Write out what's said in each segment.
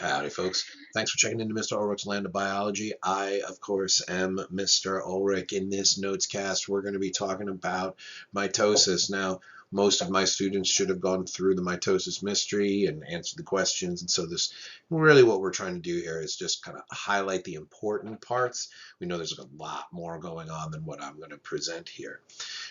Howdy, folks. Thanks for checking into Mr. Ulrich's Land of Biology. I, of course, am Mr. Ulrich. In this Notescast, we're going to be talking about mitosis. Now, most of my students should have gone through the mitosis mystery and answered the questions. And so this really what we're trying to do here is just kind of highlight the important parts. We know there's a lot more going on than what I'm going to present here.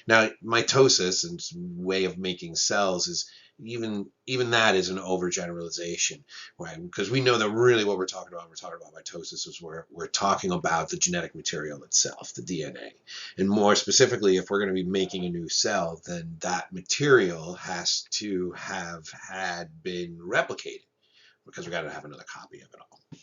Now, mitosis and way of making cells is even that is an overgeneralization, right? Because we know that really what we're talking about mitosis is we're talking about the genetic material itself, the DNA. And more specifically, if we're going to be making a new cell, then that material has to have had been replicated because we got to have another copy of it all.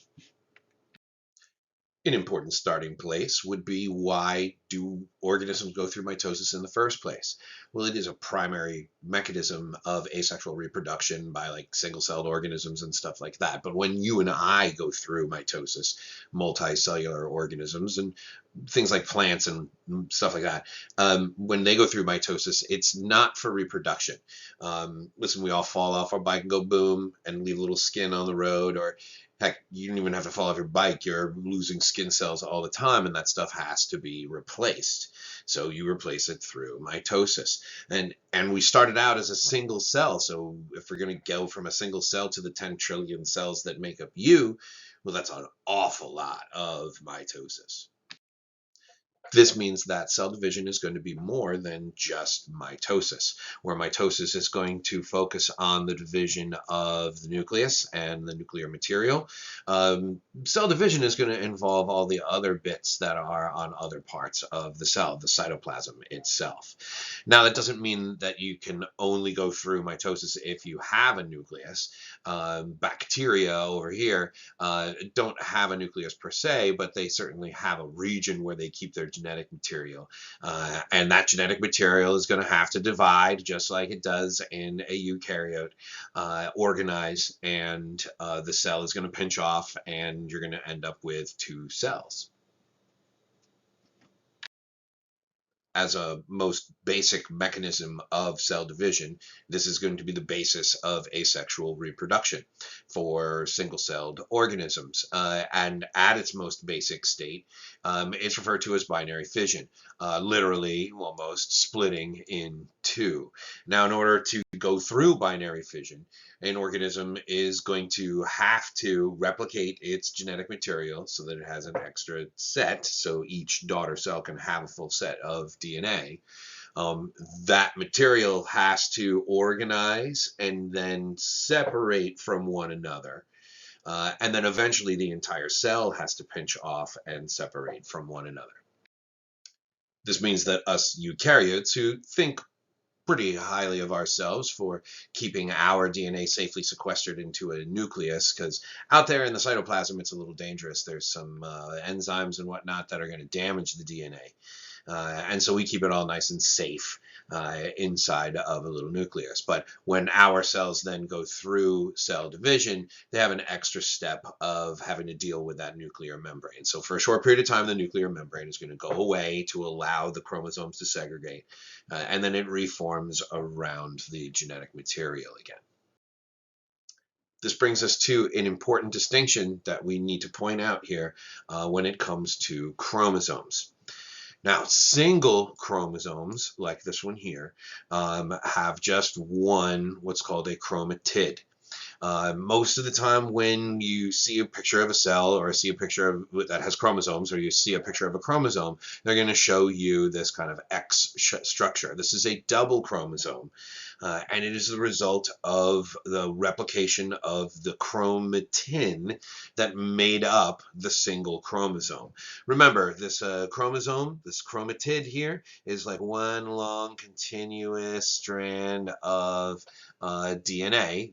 An important starting place would be, why do organisms go through mitosis in the first place? Well, it is a primary mechanism of asexual reproduction by like single-celled organisms and stuff like that. But when you and I go through mitosis, multicellular organisms and things like plants and stuff like that, when they go through mitosis, it's not for reproduction. Listen, we all fall off our bike and go boom and leave a little skin on the road, or heck, you don't even have to fall off your bike. You're losing skin cells all the time, and that stuff has to be replaced. So you replace it through mitosis. And we started out as a single cell. So if we're going to go from a single cell to the 10 trillion cells that make up you, well, that's an awful lot of mitosis. This means that cell division is going to be more than just mitosis, where mitosis is going to focus on the division of the nucleus and the nuclear material. Cell division is going to involve all the other bits that are on other parts of the cell, the cytoplasm itself. Now, that doesn't mean that you can only go through mitosis if you have a nucleus. Bacteria over here don't have a nucleus per se, but they certainly have a region where they keep their genetic material. And that genetic material is going to have to divide just like it does in a eukaryote, organize, and the cell is going to pinch off, and you're going to end up with two cells. As a most basic mechanism of cell division, this is going to be the basis of asexual reproduction for single-celled organisms. And at its most basic state, it's referred to as binary fission, literally almost splitting in two. Now, in order to go through binary fission, an organism is going to have to replicate its genetic material so that it has an extra set, so each daughter cell can have a full set of DNA. That material has to organize and then separate from one another. And then eventually the entire cell has to pinch off and separate from one another. This means that us eukaryotes, who think pretty highly of ourselves for keeping our DNA safely sequestered into a nucleus, because out there in the cytoplasm it's a little dangerous. There's some enzymes and whatnot that are going to damage the DNA. And so we keep it all nice and safe inside of a little nucleus. But when our cells then go through cell division, they have an extra step of having to deal with that nuclear membrane. So for a short period of time, the nuclear membrane is going to go away to allow the chromosomes to segregate, and then it reforms around the genetic material again. This brings us to an important distinction that we need to point out here when it comes to chromosomes. Now, single chromosomes, like this one here, have just one, what's called a chromatid. Most of the time when you see a picture of a cell or see a picture of, that has chromosomes, or you see a picture of a chromosome, they're going to show you this kind of X structure. This is a double chromosome, and it is the result of the replication of the chromatin that made up the single chromosome. Remember, this chromosome, this chromatid here, is like one long continuous strand of DNA,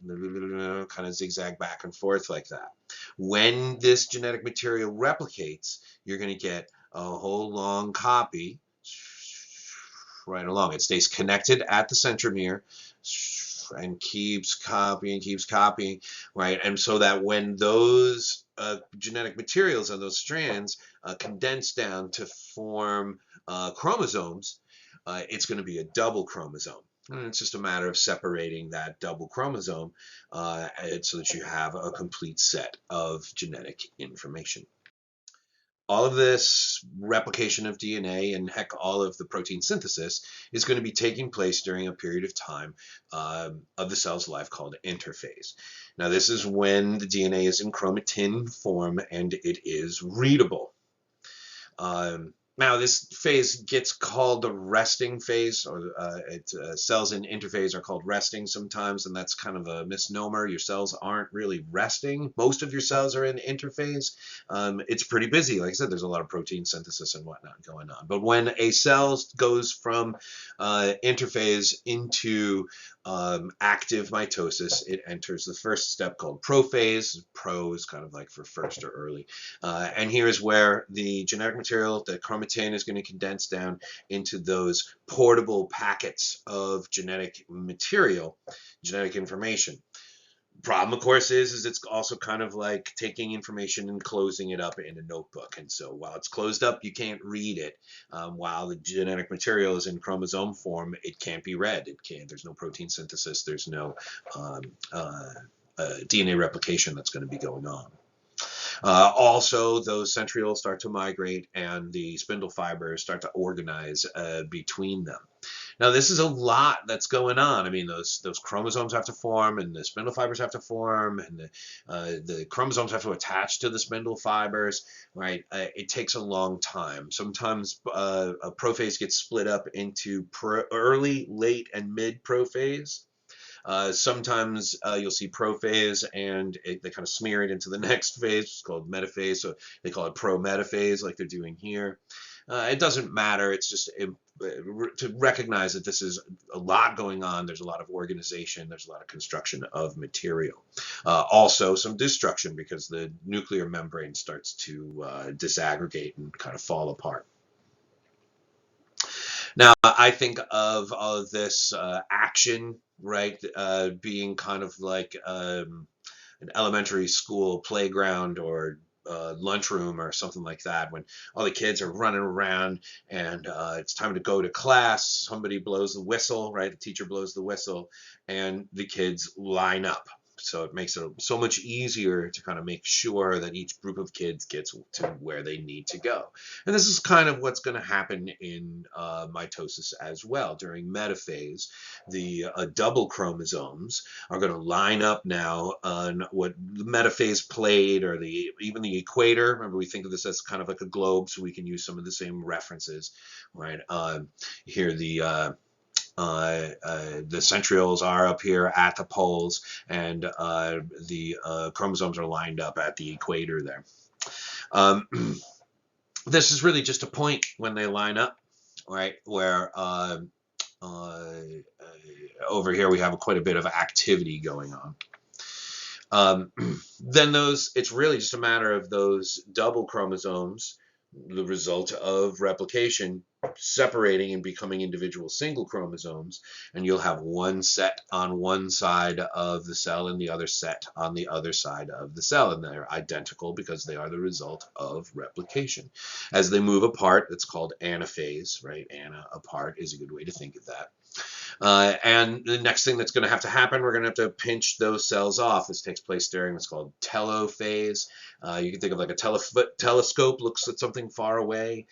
kind of zigzag back and forth like that. When this genetic material replicates, you're going to get a whole long copy right along. It stays connected at the centromere and keeps copying, right? And so that when those genetic materials and those strands condense down to form chromosomes, it's going to be a double chromosome. And it's just a matter of separating that double chromosome so that you have a complete set of genetic information. All of this replication of DNA and heck, all of the protein synthesis is going to be taking place during a period of time of the cell's life called interphase. Now, this is when the DNA is in chromatin form and it is readable. Now, this phase gets called the resting phase, or cells in interphase are called resting sometimes, and that's kind of a misnomer. Your cells aren't really resting. Most of your cells are in interphase. It's pretty busy. Like I said, there's a lot of protein synthesis and whatnot going on. But when a cell goes from interphase into active mitosis, it enters the first step called prophase. Pro is kind of like for first or early. And here is where the genetic material, the chromatin, is going to condense down into those portable packets of genetic material, genetic information. Problem, of course, is it's also kind of like taking information and closing it up in a notebook. And so while it's closed up, you can't read it. While the genetic material is in chromosome form, it can't be read. It can't. There's no protein synthesis. There's no DNA replication that's going to be going on. Also, those centrioles start to migrate and the spindle fibers start to organize between them. Now, this is a lot that's going on. I mean, those chromosomes have to form, and the spindle fibers have to form, and the chromosomes have to attach to the spindle fibers, right? It takes a long time. Sometimes a prophase gets split up into early, late, and mid prophase. Sometimes you'll see prophase and they kind of smear it into the next phase. It's called metaphase, so they call it pro-metaphase like they're doing here. It doesn't matter. It's just to recognize that this is a lot going on. There's a lot of organization. There's a lot of construction of material. Also some destruction because the nuclear membrane starts to disaggregate and kind of fall apart. Now, I think of all of this action, right, being kind of like an elementary school playground or lunchroom or something like that, when all the kids are running around and it's time to go to class. Somebody blows the whistle, right? The teacher blows the whistle, and the kids line up. So it makes it so much easier to kind of make sure that each group of kids gets to where they need to go. And this is kind of what's going to happen in mitosis as well. During metaphase, the double chromosomes are going to line up now on what the metaphase plate or even the equator. Remember, we think of this as kind of like a globe, so we can use some of the same references, right? Here, the centrioles are up here at the poles, and the chromosomes are lined up at the equator there. This is really just a point when they line up, right? Where over here we have quite a bit of activity going on. Then it's really just a matter of those double chromosomes, the result of replication, separating and becoming individual single chromosomes, and you'll have one set on one side of the cell and the other set on the other side of the cell, and they're identical because they are the result of replication. As they move apart, it's called anaphase, right? Ana, apart, is a good way to think of that. And the next thing that's going to have to happen, we're going to have to pinch those cells off. This takes place during what's called telophase. You can think of like a telescope looks at something far away,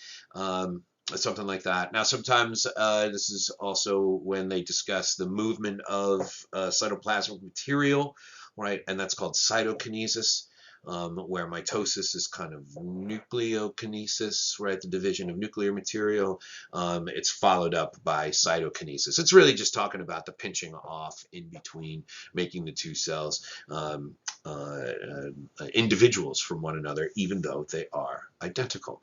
something like that. Now, sometimes this is also when they discuss the movement of cytoplasmic material, right? And that's called cytokinesis. Where mitosis is kind of nucleokinesis, right? The division of nuclear material. It's followed up by cytokinesis. It's really just talking about the pinching off in between, making the two cells individuals from one another, even though they are identical.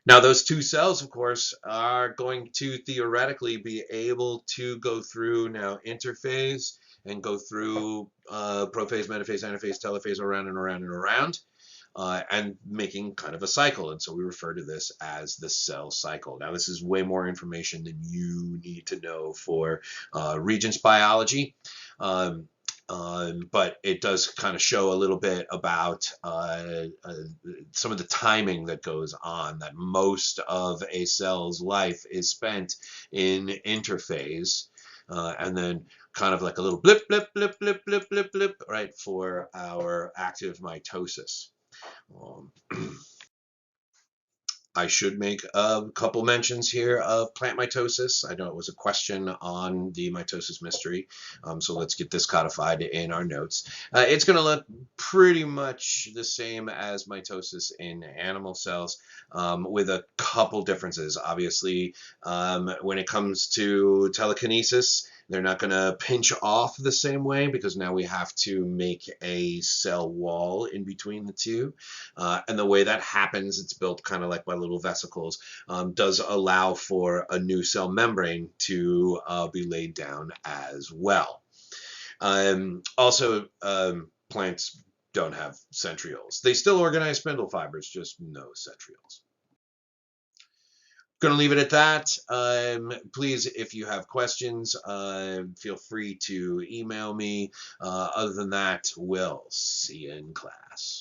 Now, those two cells, of course, are going to theoretically be able to go through now interphase and go through prophase, metaphase, anaphase, telophase, around and around and around, and making kind of a cycle. And so we refer to this as the cell cycle. Now, this is way more information than you need to know for Regents biology. But it does kind of show a little bit about some of the timing that goes on, that most of a cell's life is spent in interphase, and then kind of like a little blip, blip, blip, blip, blip, blip, blip, right, for our active mitosis. Um, I should make a couple mentions here of plant mitosis. I know it was a question on the mitosis mystery, so let's get this codified in our notes. It's going to look pretty much the same as mitosis in animal cells, with a couple differences. Obviously, when it comes to telekinesis, they're not going to pinch off the same way because now we have to make a cell wall in between the two. And the way that happens, it's built kind of like by little vesicles, does allow for a new cell membrane to be laid down as well. Also, plants don't have centrioles. They still organize spindle fibers, just no centrioles. Going to leave it at that. Please, if you have questions, feel free to email me. Other than that, we'll see you in class.